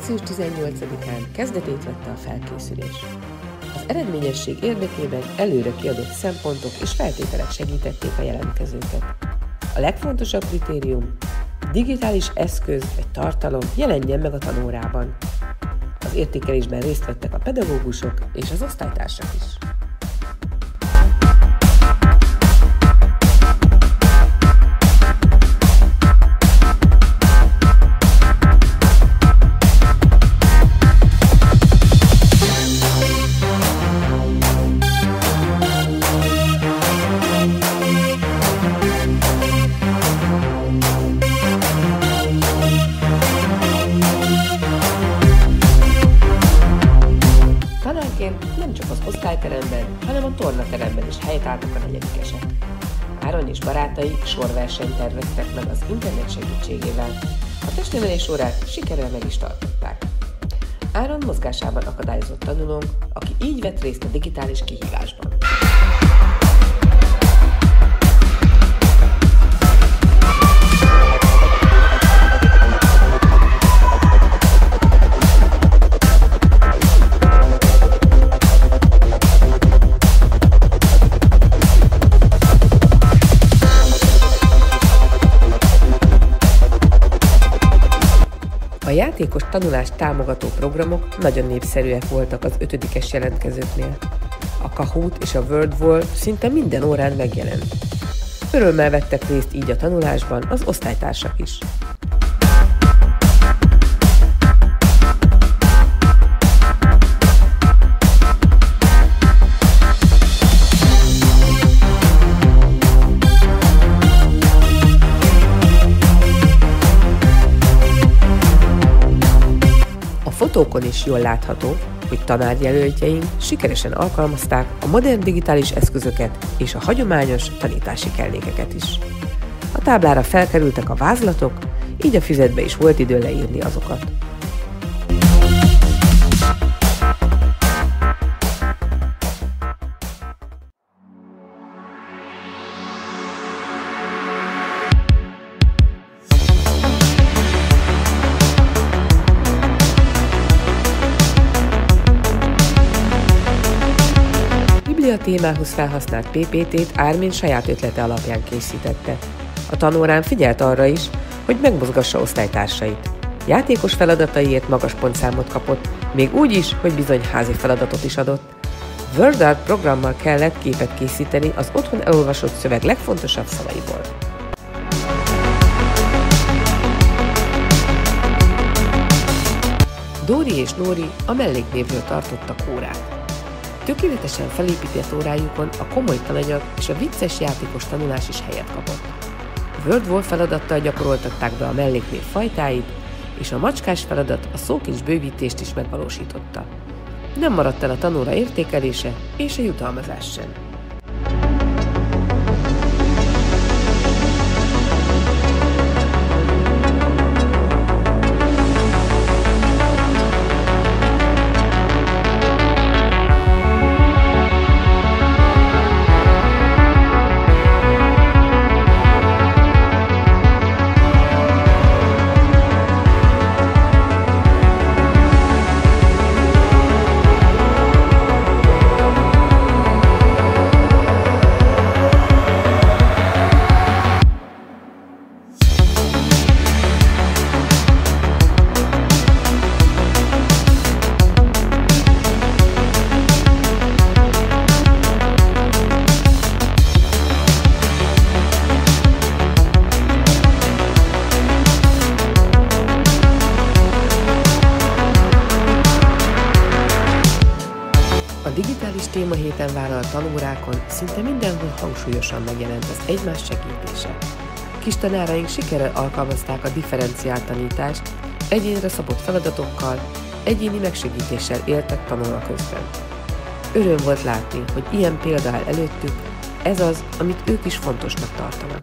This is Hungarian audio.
Március 18-án kezdetét vette a felkészülés. Az eredményesség érdekében előre kiadott szempontok és feltételek segítették a jelentkezőket. A legfontosabb kritérium: digitális eszköz vagy tartalom jelenjen meg a tanórában. Az értékelésben részt vettek a pedagógusok és az osztálytársak is. Nem csak az osztályteremben, hanem a tornateremben is helyt álltak a negyedikesek. Áron és barátai sorversenyt terveztek meg az internet segítségével. A testnevelés órát sikerrel meg is tartották. Áron mozgásában akadályozott tanulónk, aki így vett részt a digitális kihívásban. A játékos tanulást támogató programok nagyon népszerűek voltak az 5-es jelentkezőknél. A Kahoot és a WordWall szinte minden órán megjelent. Örömmel vettek részt így a tanulásban az osztálytársak is. A fotókon is jól látható, hogy tanárjelöltjeink sikeresen alkalmazták a modern digitális eszközöket és a hagyományos tanítási kellékeket is. A táblára felkerültek a vázlatok, így a füzetbe is volt idő leírni azokat. A témához felhasznált PPT-t Ármin saját ötlete alapján készítette. A tanórán figyelt arra is, hogy megmozgassa osztálytársait. Játékos feladataiért magas pontszámot kapott, még úgy is, hogy bizony házi feladatot is adott. WordArt programmal kellett képet készíteni az otthon elolvasott szöveg legfontosabb szavaiból. Dóri és Nóri a melléknévről tartottak órát. Tökéletesen felépített órájukon a komoly tananyag és a vicces játékos tanulás is helyet kapott. WordWall feladattal gyakoroltatták be a melléknév fajtáit, és a macskás feladat a szókincs bővítést is megvalósította. Nem maradt el a tanóra értékelése és a jutalmazás sem. A digitális témahéten vállalt tanórákon szinte mindenhol hangsúlyosan megjelent az egymás segítése. Kis tanáraink sikerrel alkalmazták a differenciált tanítást, egyénre szabott feladatokkal, egyéni megsegítéssel éltek tanulma közben. Öröm volt látni, hogy ilyen példa áll előttük, ez az, amit ők is fontosnak tartanak.